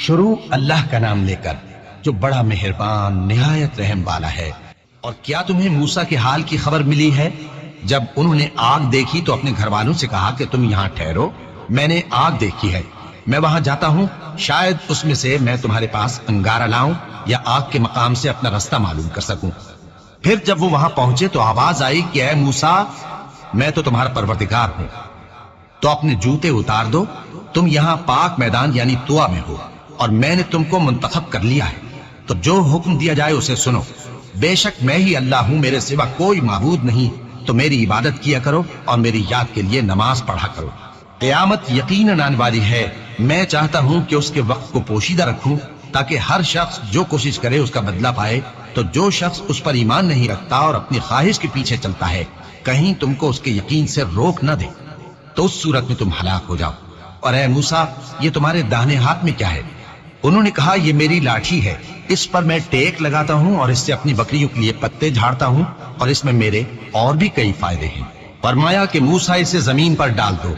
شروع اللہ کا نام لے کر جو بڑا مہربان نہایت رحم والا ہے۔ اور کیا تمہیں موسیٰ کے حال کی خبر ملی ہے؟ جب انہوں نے آگ دیکھی تو اپنے گھر والوں سے کہا کہ تم یہاں ٹھہرو، میں نے آگ دیکھی ہے، میں وہاں جاتا ہوں، شاید اس میں سے میں تمہارے پاس انگارہ لاؤں یا آگ کے مقام سے اپنا رستہ معلوم کر سکوں۔ پھر جب وہ وہاں پہنچے تو آواز آئی کہ اے موسیٰ، میں تو تمہارا پروردگار ہوں، تو اپنے جوتے اتار دو، تم یہاں پاک میدان یعنی طوا میں ہو، اور میں نے تم کو منتخب کر لیا ہے، تو جو حکم دیا جائے اسے سنو۔ بے شک میں ہی اللہ ہوں، میرے سوا کوئی معبود نہیں، تو میری عبادت کیا کرو اور میری یاد کے لیے نماز پڑھا کرو۔ قیامت یقیناً آنے والی ہے، میں چاہتا ہوں کہ اس کے وقت کو پوشیدہ رکھوں تاکہ ہر شخص جو کوشش کرے اس کا بدلہ پائے، تو جو شخص اس پر ایمان نہیں رکھتا اور اپنی خواہش کے پیچھے چلتا ہے کہیں تم کو اس کے یقین سے روک نہ دے، تو اس صورت میں تم ہلاک ہو جاؤ۔ اور اے موسیٰ، یہ تمہارے داہنے ہاتھ میں کیا ہے؟ انہوں نے کہا یہ میری لاٹھی ہے، اس پر میں ٹیک لگاتا ہوں اور اس سے اپنی بکریوں کے لیے پتے جھاڑتا ہوں، اور اس میں میرے اور بھی کئی فائدے ہیں۔ فرمایا کہ موسیٰ اسے زمین پر ڈال دو،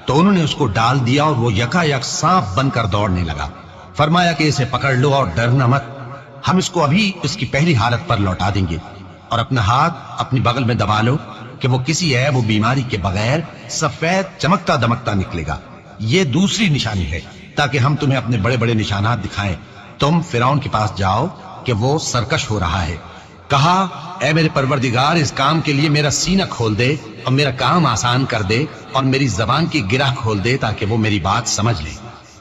تو انہوں نے اس کو ڈال دیا اور وہ یکا یک سانپ بن کر دوڑنے لگا۔ فرمایا کہ اسے پکڑ لو اور ڈرنا مت، ہم اس کو ابھی اس کی پہلی حالت پر لوٹا دیں گے، اور اپنا ہاتھ اپنی بغل میں دبا لو کہ وہ کسی عیب و بیماری کے بغیر سفید چمکتا دمکتا نکلے گا۔ یہ دوسری نشانی ہے تاکہ ہم تمہیں اپنے بڑے بڑے نشانات دکھائیں۔ تم فرعون کے پاس جاؤ کہ وہ سرکش ہو رہا ہے، کہا اے میرے پروردگار، اس کام کے لیے میرا سینہ کھول دے اور میرا کام آسان کر دے، اور میری زبان کی گرہ کھول دے تاکہ وہ میری بات سمجھ لے،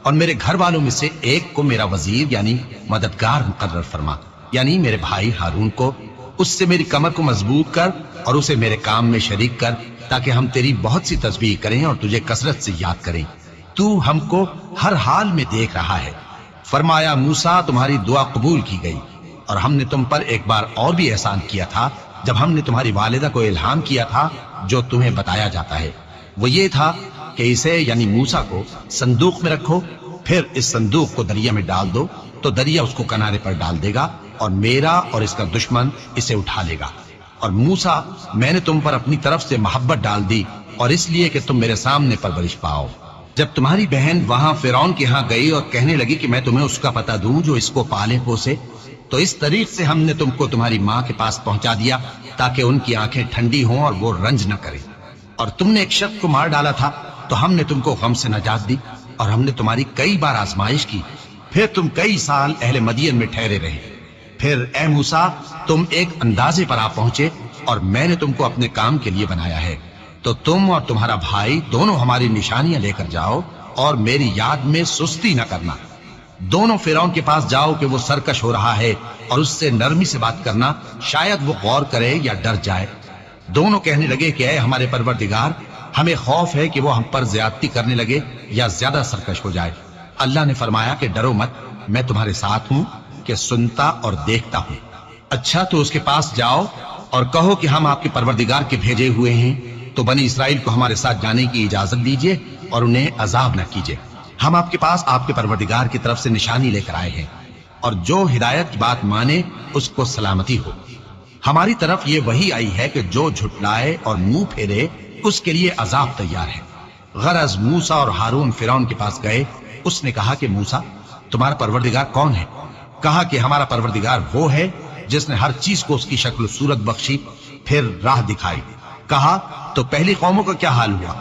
اور میرے گھر والوں میں سے ایک کو میرا وزیر یعنی مددگار مقرر فرما، یعنی میرے بھائی ہارون کو، اس سے میری کمر کو مضبوط کر اور اسے میرے کام میں شریک کر، تاکہ ہم تیری بہت سی تسبیح کریں اور تجھے کثرت سے یاد کریں، تو ہم کو ہر حال میں دیکھ رہا ہے۔ فرمایا موسیٰ، تمہاری دعا قبول کی گئی، اور ہم نے تم پر ایک بار اور بھی احسان کیا تھا جب ہم نے تمہاری والدہ کو الہام کیا تھا جو تمہیں بتایا جاتا ہے، وہ یہ تھا کہ اسے یعنی موسیٰ کو صندوق میں رکھو، پھر اس صندوق کو دریا میں ڈال دو تو دریا اس کو کنارے پر ڈال دے گا، اور میرا اور اس کا دشمن اسے اٹھا لے گا۔ اور موسیٰ، میں نے تم پر اپنی طرف سے محبت ڈال دی، اور اس لیے کہ تم میرے سامنے پرورش پاؤ۔ جب تمہاری بہن وہاں فرعون کے ہاں گئی اور کہنے لگی کہ میں تمہیں اس کا پتہ دوں جو اس کو پالے پوسے، تو اس طریق سے ہم نے تم کو تمہاری ماں کے پاس پہنچا دیا تاکہ ان کی آنکھیں ٹھنڈی ہوں اور وہ رنج نہ کرے۔ اور تم نے ایک شخص کو مار ڈالا تھا تو ہم نے تم کو غم سے نجات دی، اور ہم نے تمہاری کئی بار آزمائش کی، پھر تم کئی سال اہل مدین میں ٹھہرے رہے۔ پھر اے موسیٰ، تم ایک اندازے پر آ پہنچے، اور میں نے تم کو اپنے کام کے لیے بنایا ہے، تو تم اور تمہارا بھائی دونوں ہماری نشانیاں لے کر جاؤ، اور میری یاد میں سستی نہ کرنا۔ دونوں فرعون کے پاس جاؤ کہ وہ سرکش ہو رہا ہے، اور اس سے نرمی سے بات کرنا، شاید وہ غور کرے یا ڈر جائے۔ دونوں کہنے لگے کہ اے ہمارے پروردگار، ہمیں خوف ہے کہ وہ ہم پر زیادتی کرنے لگے یا زیادہ سرکش ہو جائے۔ اللہ نے فرمایا کہ ڈرو مت، میں تمہارے ساتھ ہوں کہ سنتا اور دیکھتا ہوں۔ اچھا تو اس کے پاس جاؤ اور کہو کہ ہم آپ کے پروردگار کے بھیجے ہوئے ہیں، تو بنی اسرائیل کو ہمارے ساتھ جانے کی اجازت دیجیے اور انہیں عذاب نہ کیجیے۔ ہم آپ کے پاس آپ کے پروردگار کی طرف سے نشانی لے کر آئے ہیں، اور جو ہدایت کی بات مانے اس کو سلامتی ہو۔ ہماری طرف یہ وحی آئی ہے کہ جو جھٹلائے اور منہ پھیرے اس کے لیے عذاب تیار ہے۔ غرض موسیٰ اور ہارون فرعون کے پاس گئے، اس نے کہا کہ موسیٰ، تمہارا پروردگار کون ہے؟ کہا کہ ہمارا پروردگار وہ ہے جس نے ہر چیز کو اس کی شکل و صورت بخشی، پھر راہ دکھائی۔ کہا تو پہلی قوموں کا کیا حال ہوا؟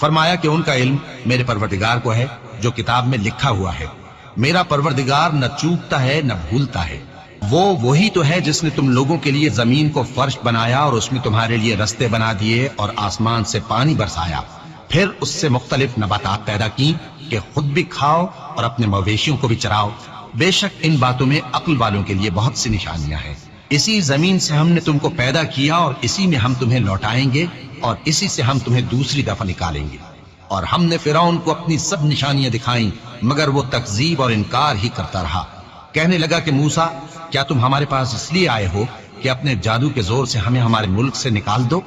فرمایا کہ ان کا علم میرے پروردگار کو ہے جو کتاب میں لکھا ہوا ہے۔ میرا پروردگار نہ چوکتا ہے نہ بھولتا ہے، وہ وہی تو ہے جس نے تم لوگوں کے لیے زمین کو فرش بنایا اور اس میں تمہارے لیے رستے بنا دیے اور آسمان سے پانی برسایا، پھر اس سے مختلف نباتات پیدا کی کہ خود بھی کھاؤ اور اپنے مویشیوں کو بھی چراؤ۔ بے شک ان باتوں میں عقل والوں کے لیے بہت سی نشانیاں ہیں۔ اسی زمین سے ہم نے تم کو پیدا کیا اور اسی میں ہم تمہیں لوٹائیں گے، اور اسی سے ہم تمہیں دوسری دفعہ نکالیں گے۔ اور ہم نے فرعون کو اپنی سب نشانیاں دکھائیں، مگر وہ تکذیب اور انکار ہی کرتا رہا۔ کہنے لگا کہ موسیٰ، کیا تم ہمارے پاس اس لیے آئے ہو کہ اپنے جادو کے زور سے ہمیں ہمارے ملک سے نکال دو؟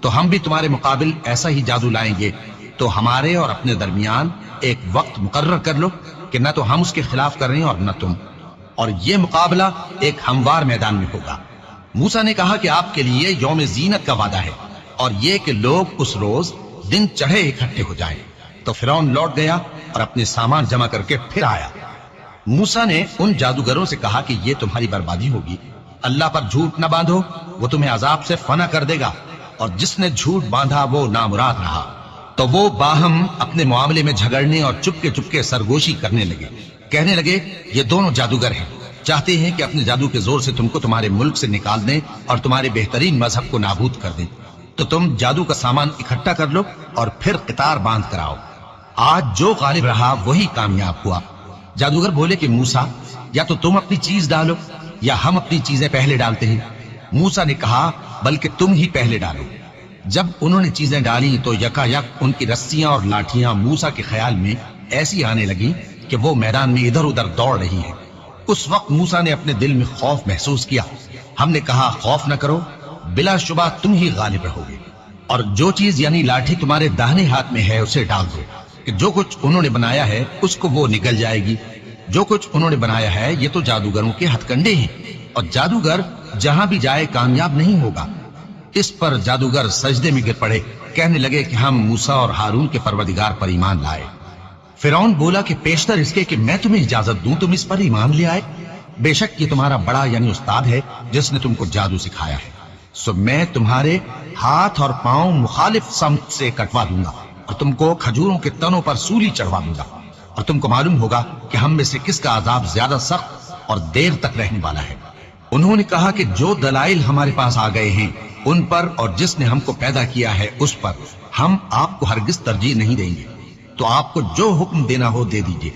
تو ہم بھی تمہارے مقابل ایسا ہی جادو لائیں گے، تو ہمارے اور اپنے درمیان ایک وقت مقرر کر لو کہ نہ تو ہم اس کے خلاف کر رہے ہیں اور نہ تم، اور یہ مقابلہ ایک ہموار میدان میں ہوگا۔ موسیٰ نے کہا کہ آپ کے لیے یوم زینت کا وعدہ ہے، اور یہ کہ لوگ اس روز دن چڑھے اکٹھے ہو جائیں۔ تو فرعون لوٹ گیا اور اپنے سامان جمع کر کے پھر آیا۔ موسیٰ نے ان جادوگروں سے کہا کہ یہ تمہاری بربادی ہوگی، اللہ پر جھوٹ نہ باندھو، وہ تمہیں عذاب سے فنا کر دے گا، اور جس نے جھوٹ باندھا وہ نامراد رہا۔ تو وہ باہم اپنے معاملے میں جھگڑنے اور چپکے چپکے سرگوشی کرنے لگے، کہنے لگے یہ دونوں جادوگر ہیں، چاہتے ہیں کہ اپنے جادو کے زور سے تم کو تمہارے ملک سے نکال دیں اور تمہارے بہترین مذہب کو نابود کر دیں، تو تم جادو کا سامان اکٹھا کر لو اور پھر قطار باندھ کر آؤ۔ آج جو غالب رہا وہی کامیاب ہوا۔ جادوگر بولے کہ موسیٰ، یا تو تم اپنی چیز ڈالو یا ہم اپنی چیزیں پہلے ڈالتے ہیں۔ موسیٰ نے کہا بلکہ تم ہی پہلے ڈالو۔ جب انہوں نے چیزیں ڈالی تو یکا یک ان کی رسیاں اور لاٹھیاں موسیٰ کے خیال میں ایسی آنے لگی کہ وہ میدان میں ادھر ادھر دوڑ رہی ہیں۔ اس وقت موسیٰ نے اپنے دل میں خوف محسوس کیا۔ ہم نے کہا خوف نہ کرو، بلا شبہ تم ہی غالب رہو گے، اور جو چیز یعنی لاٹھی تمہارے داہنے ہاتھ میں ہے اسے ڈال دو، کہ جو کچھ انہوں نے بنایا ہے اس کو وہ نگل جائے گی۔ جو کچھ انہوں نے بنایا ہے یہ تو جادوگروں کے ہتھ کنڈے ہیں، اور جادوگر جہاں بھی جائے کامیاب نہیں ہوگا۔ اس پر جادوگر سجدے میں گر پڑے، کہنے لگے کہ ہم موسیٰ اور ہارون کے پروردگار پر ایمان لائے۔ فرعون بولا کہ پیشتر اس کے کہ میں تمہیں اجازت دوں تم اس پر ایمان لے آئے، بے شک یہ تمہارا بڑا یعنی استاد ہے جس نے تم کو جادو سکھایا ہے، سو میں تمہارے ہاتھ اور پاؤں مخالف سمت سے کٹوا دوں گا اور تم کو کھجوروں کے تنوں پر سولی چڑھوا دوں گا، اور تم کو معلوم ہوگا کہ ہم میں سے کس کا عذاب زیادہ سخت اور دیر تک رہنے والا ہے۔ انہوں نے کہا کہ جو دلائل ہمارے پاس آ گئے ہیں ان پر اور جس نے ہم کو پیدا کیا ہے اس پر ہم آپ کو ہرگز ترجیح نہیں دیں گے، تو آپ کو جو حکم دینا ہو دے دیجئے،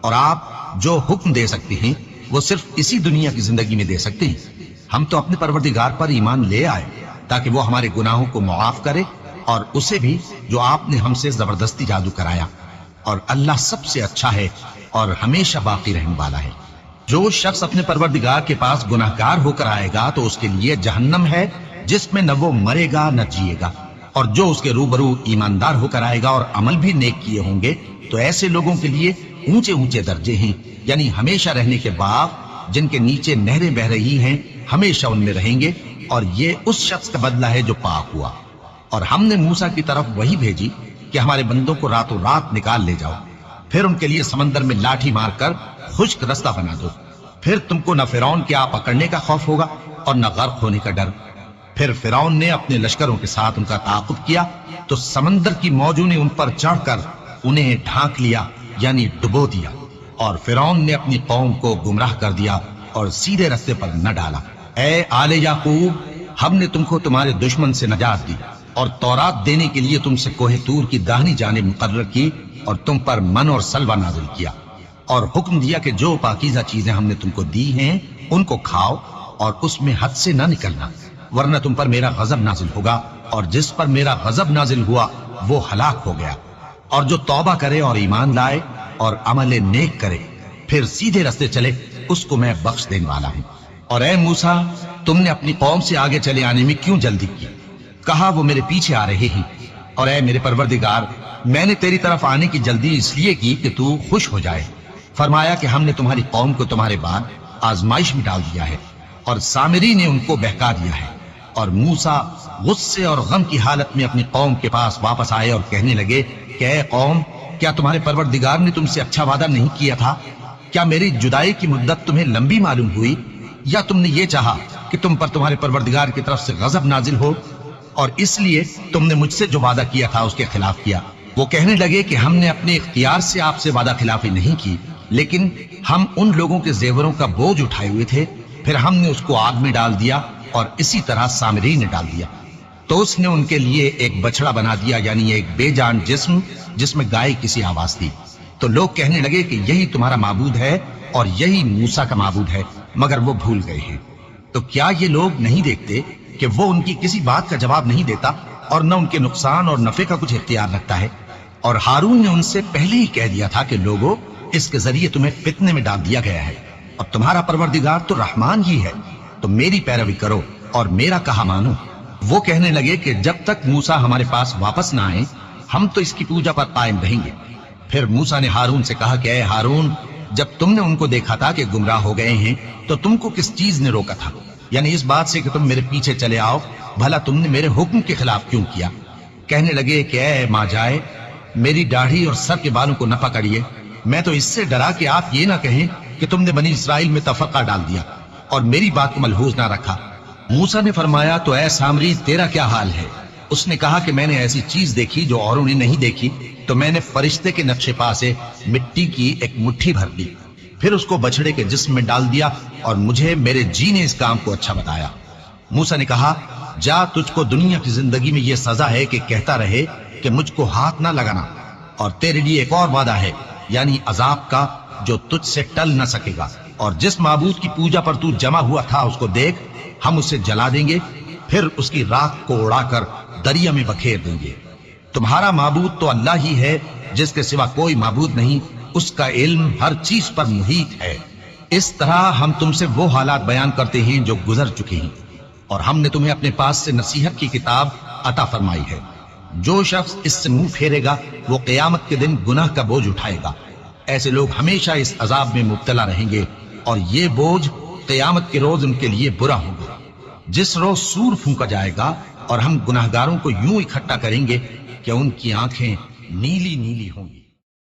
اور آپ جو حکم دے سکتے ہیں وہ صرف اسی دنیا کی زندگی میں دے سکتے ہیں۔ ہم تو اپنے پروردگار پر ایمان لے آئے تاکہ وہ ہمارے گناہوں کو معاف کرے، اور اسے بھی جو آپ نے ہم سے زبردستی جادو کرایا، اور اللہ سب سے اچھا ہے اور ہمیشہ باقی رہنے والا ہے۔ جو شخص اپنے پروردگار کے پاس گناہگار ہو کر آئے گا تو اس کے لیے جہنم ہے جس میں نہ وہ مرے گا نہ جیے گا، اور جو اس کے روبرو ایماندار ہو کر آئے گا اور عمل بھی نیک کیے ہوں گے تو ایسے لوگوں کے لیے اونچے اونچے درجے ہیں، یعنی ہمیشہ رہنے کے باغ جن کے نیچے نہریں بہ رہی ہیں، ہمیشہ ان میں رہیں گے، اور یہ اس شخص کا بدلہ ہے جو پاک ہوا۔ اور ہم نے موسیٰ کی طرف وہی بھیجی کہ ہمارے بندوں کو راتوں رات نکال لے جاؤ، پھر ان کے لیے سمندر میں لاٹھی مار کر خشک رستہ بنا دو، پھر تم کو نہ فرعون کے آ پکڑنے کا خوف ہوگا اور نہ غرق ہونے کا ڈر۔ پھر فرعون نے اپنے لشکروں کے ساتھ ان کا تعاقب کیا تو سمندر کی موجوں نے ان پر چڑھ کر انہیں ڈھانک لیا یعنی ڈبو دیا، اور فرعون نے اپنی قوم کو گمراہ کر دیا اور سیدھے رستے پر نہ ڈالا۔ اے آل یعقوب، ہم نے تم کو تمہارے دشمن سے نجات دی اور تورات دینے کے لیے تم سے کوہ طور کی داہنی جانب مقرر کی، اور تم پر من اور سلوہ نازل کیا، اور حکم دیا کہ جو پاکیزہ چیزیں ہم نے تم کو دی ہیں ان کو کھاؤ اور اس میں حد سے نہ نکلنا، ورنہ تم پر میرا غضب نازل ہوگا، اور جس پر میرا غضب نازل ہوا وہ ہلاک ہو گیا۔ اور جو توبہ کرے اور ایمان لائے اور عمل نیک کرے پھر سیدھے رستے چلے اس کو میں بخش دینے والا ہوں۔ اور اے موسیٰ، تم نے اپنی قوم سے آگے چلے آنے میں کیوں جلدی کی؟ کہا وہ میرے پیچھے آ رہے ہیں۔ اور اے میرے پروردگار، میں نے تیری طرف آنے کی جلدی اس لیے کی کہ تو خوش ہو جائے۔ فرمایا کہ ہم نے تمہاری قوم کو تمہارے بعد آزمائش میں ڈال دیا ہے، اور سامری نے ان کو بہکا دیا ہے۔ اور موسیٰ غصے اور غم کی حالت میں اپنی قوم کے پاس واپس آئے اور کہنے لگے کہ اے قوم، کیا تمہارے پروردگار نے تم سے اچھا وعدہ نہیں کیا تھا؟ کیا میری جدائی کی مدت تمہیں لمبی معلوم ہوئی، یا تم نے یہ چاہا کہ تم پر تمہارے پروردگار کی طرف سے غضب نازل ہو، اور اس لیے تم نے مجھ سے جو وعدہ کیا تھا اس کے خلاف کیا؟ وہ کہنے لگے کہ ہم نے اپنے اختیار سے آپ سے وعدہ خلافی نہیں کی، لیکن ہم ان لوگوں کے زیوروں کا بوجھ اٹھائے ہوئے تھے، پھر ہم نے اس کو آگ میں ڈال دیا، اور اسی طرح سامری نے ڈال دیا۔ تو اس نے ان کے لیے ایک بچڑا بنا دیا، یعنی ایک بے جان جسم جس میں گائے کسی آواز تھی۔ تو لوگ کہنے لگے کہ یہی تمہارا معبود ہے اور یہی موسیٰ کا معبود ہے، مگر وہ بھول گئے ہیں۔ تو کیا یہ لوگ نہیں دیکھتے کہ وہ ان کی کسی بات کا جواب نہیں دیتا اور نہ ان کے نقصان اور نفع کا کچھ اختیار رکھتا ہے؟ اور ہارون نے ان سے پہلے ہی کہہ دیا تھا کہ لوگوں، اس کے ذریعے تمہیں فتنے میں ڈال دیا گیا ہے، اور تمہارا پروردگار تو رحمان ہی ہے، تو میری پیروی کرو اور میرا کہا مانو۔ وہ کہنے لگے کہ جب تک موسیٰ ہمارے پاس واپس نہ آئے ہم تو اس کی پوجا پر قائم رہیں گے۔ پھر موسیٰ نے ہارون سے کہا کہ اے ہارون، جب تم نے ان کو دیکھا تھا کہ گمراہ ہو گئے ہیں تو تم کو کس چیز نے روکا تھا؟ یعنی اس بات سے کہ تم میرے پیچھے چلے آؤ، بھلا تم نے میرے حکم کے خلاف کیوں کیا؟ کہنے لگے کہ اے ماں جائے، میری داڑھی اور سر کے بالوں کو نہ پکڑیے، میں تو اس سے ڈرا کہ آپ یہ نہ کہیں کہ تم نے بنی اسرائیل میں تفرقہ ڈال دیا اور میری بات کو ملحوظ نہ رکھا۔ موسیٰ نے فرمایا تو اے سامری تیرا کیا حال ہے؟ اس نے کہا کہ میں نے ایسی چیز دیکھی جو اوروں نے نہیں دیکھی، تو میں نے فرشتے کے نقش پا سے مٹی کی ایک مٹھی بھر لی، پھر اس کو بچڑے کے جسم میں ڈال دیا اور مجھے میرے جی نے اس کام کو اچھا بتایا۔ موسیٰ نے کہا جا، تجھ کو دنیا کی زندگی میں یہ سزا ہے کہ کہتا رہے کہ مجھ کو ہاتھ نہ لگانا، اور تیرے لیے ایک اور وعدہ ہے، یعنی عذاب کا جو تجھ سے ٹل نہ سکے گا، اور جس معبود کی پوجا پر تو جمع ہوا تھا اس کو دیکھ، ہم اسے جلا دیں گے، پھر اس کی راکھ کو اڑا کر دریا میں بکھیر دیں گے۔ تمہارا معبود تو اللہ ہی ہے، جس کے سوا کوئی معبود نہیں، اس کا علم ہر چیز پر محیط ہے۔ اس طرح ہم تم سے وہ حالات بیان کرتے ہیں جو گزر چکے ہیں، اور ہم نے تمہیں اپنے پاس سے نصیحت کی کتاب عطا فرمائی ہے۔ جو شخص اس سے منہ پھیرے گا وہ قیامت کے دن گناہ کا بوجھ اٹھائے گا۔ ایسے لوگ ہمیشہ اس عذاب میں مبتلا رہیں گے، اور یہ بوجھ قیامت کے روز ان کے لیے برا ہوگا۔ جس روز سور پھونکا جائے گا اور ہم گناہگاروں کو یوں اکٹھا کریں گے کہ ان کی آنکھیں نیلی نیلی ہوں گی۔